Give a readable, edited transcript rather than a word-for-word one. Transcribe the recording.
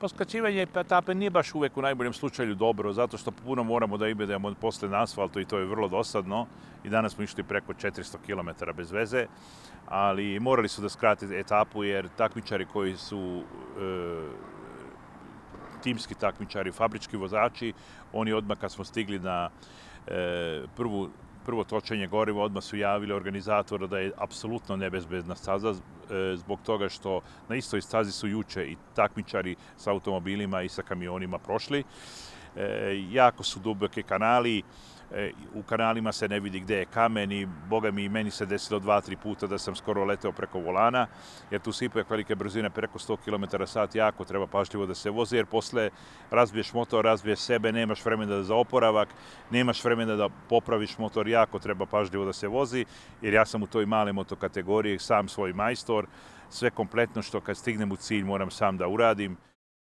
Poskačivanje etape nije baš uvek u najboljem slučaju dobro, zato što puno moramo da idemo posle na asfaltu i to je vrlo dosadno. I danas smo išli preko 400 km bez veze, ali morali su da skrate etapu jer takmičari koji su timski takmičari, fabrički vozači, oni odmah kad smo stigli na prvo točenje goriva, odmah su javili organizatora da je apsolutno nebezbedna staza zbog toga što na istoj stazi su juče i takmičari sa automobilima i sa kamionima prošli. Jako su duboki kanali, u kanalima se ne vidi gde je kamen i boga mi, meni se desilo 2-3 puta da sam skoro leteo preko volana, jer tu se ipak velike brzine preko 100 km/h, jako treba pažljivo da se vozi, jer posle razbiješ motor, razbiješ sebe, nemaš vremena za oporavak, nemaš vremena da popraviš motor, jako treba pažljivo da se vozi, jer ja sam u toj male motokategoriji sam svoj majstor, sve kompletno što kad stignem u cilj moram sam da uradim.